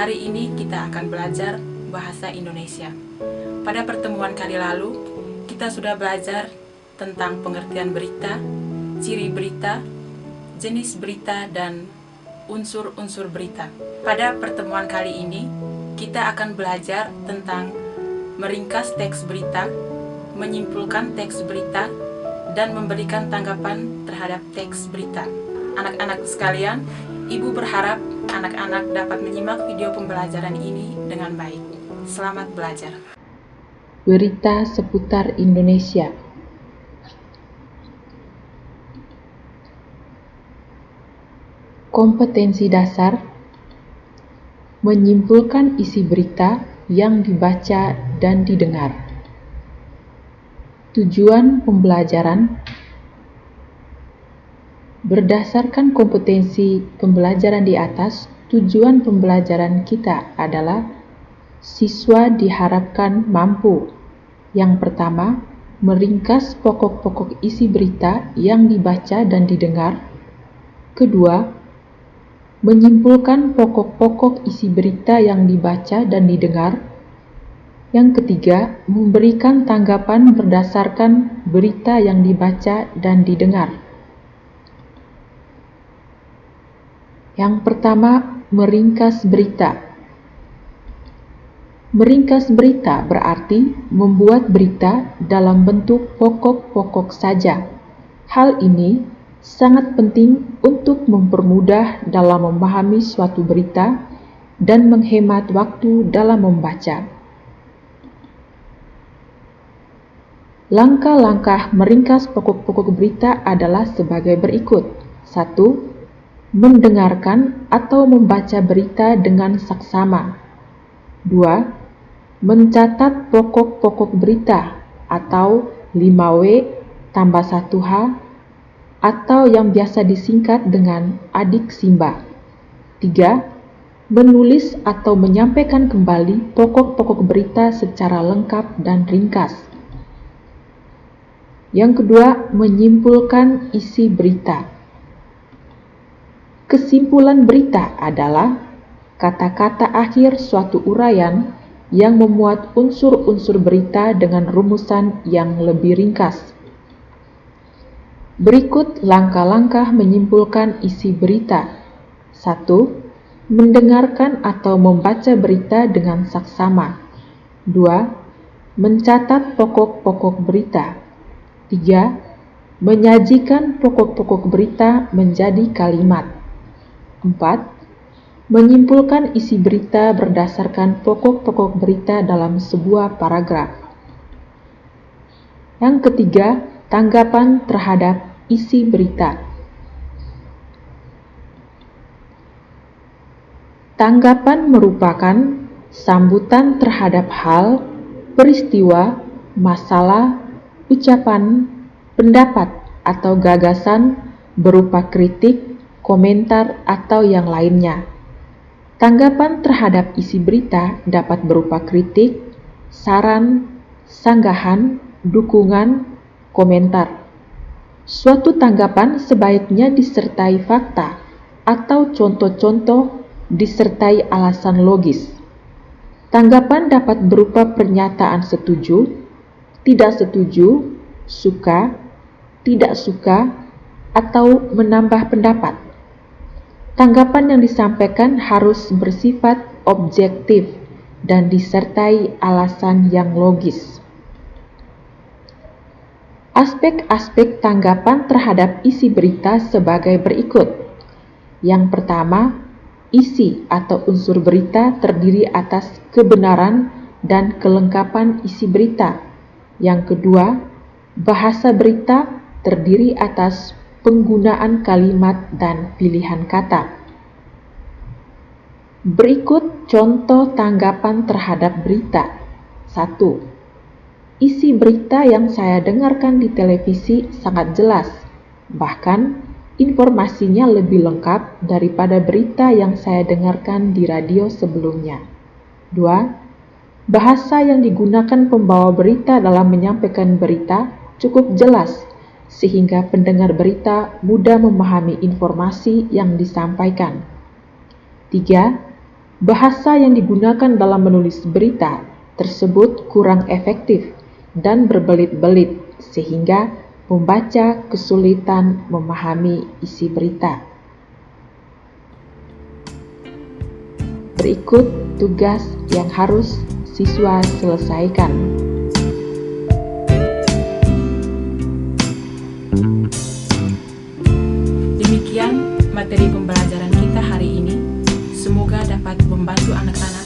Hari ini kita akan belajar bahasa Indonesia. Pada pertemuan kali lalu, kita sudah belajar tentang pengertian berita, ciri berita, jenis berita, dan unsur-unsur berita. Pada pertemuan kali ini, kita akan belajar tentang meringkas teks berita, menyimpulkan teks berita, dan memberikan tanggapan terhadap teks berita. Anak-anak sekalian, Ibu berharap anak-anak dapat menyimak video pembelajaran ini dengan baik. Selamat belajar. Berita seputar Indonesia. Kompetensi dasar: menyimpulkan isi berita yang dibaca dan didengar. Tujuan pembelajaran: berdasarkan kompetensi pembelajaran di atas, tujuan pembelajaran kita adalah siswa diharapkan mampu: yang pertama, meringkas pokok-pokok isi berita yang dibaca dan didengar. Kedua, menyimpulkan pokok-pokok isi berita yang dibaca dan didengar. Yang ketiga, memberikan tanggapan berdasarkan berita yang dibaca dan didengar. Yang pertama, meringkas berita. Meringkas berita berarti membuat berita dalam bentuk pokok-pokok saja. Hal ini sangat penting untuk mempermudah dalam memahami suatu berita dan menghemat waktu dalam membaca. Langkah-langkah meringkas pokok-pokok berita adalah sebagai berikut. 1. Mendengarkan atau membaca berita dengan saksama. 2. Mencatat pokok-pokok berita atau 5W tambah 1H atau yang biasa disingkat dengan adik Simba. 3. Menulis atau menyampaikan kembali pokok-pokok berita secara lengkap dan ringkas. Yang kedua, menyimpulkan isi berita. Kesimpulan berita adalah kata-kata akhir suatu uraian yang memuat unsur-unsur berita dengan rumusan yang lebih ringkas. Berikut langkah-langkah menyimpulkan isi berita. 1. Mendengarkan atau membaca berita dengan saksama. 2. Mencatat pokok-pokok berita. 3. Menyajikan pokok-pokok berita menjadi kalimat. 4. Menyimpulkan isi berita berdasarkan pokok-pokok berita dalam sebuah paragraf. Yang ketiga, tanggapan terhadap isi berita. Tanggapan merupakan sambutan terhadap hal, peristiwa, masalah, ucapan, pendapat, atau gagasan berupa kritik, komentar, atau yang lainnya. Tanggapan terhadap isi berita dapat berupa kritik, saran, sanggahan, dukungan, komentar. Suatu tanggapan sebaiknya disertai fakta atau contoh-contoh disertai alasan logis. Tanggapan dapat berupa pernyataan setuju, tidak setuju, suka, tidak suka, atau menambah pendapat. Tanggapan yang disampaikan harus bersifat objektif dan disertai alasan yang logis. Aspek-aspek tanggapan terhadap isi berita sebagai berikut. Yang pertama, isi atau unsur berita terdiri atas kebenaran dan kelengkapan isi berita. Yang kedua, bahasa berita terdiri atas penggunaan kalimat dan pilihan kata. Berikut contoh tanggapan terhadap berita. 1. Isi berita yang saya dengarkan di televisi sangat jelas, bahkan informasinya lebih lengkap daripada berita yang saya dengarkan di radio sebelumnya. 2. Bahasa yang digunakan pembawa berita dalam menyampaikan berita cukup jelas, sehingga pendengar berita mudah memahami informasi yang disampaikan. 3. Bahasa yang digunakan dalam menulis berita tersebut kurang efektif dan berbelit-belit sehingga pembaca kesulitan memahami isi berita. Berikut tugas yang harus siswa selesaikan. Demikian materi pembelajaran kita hari ini. Semoga dapat membantu anak-anak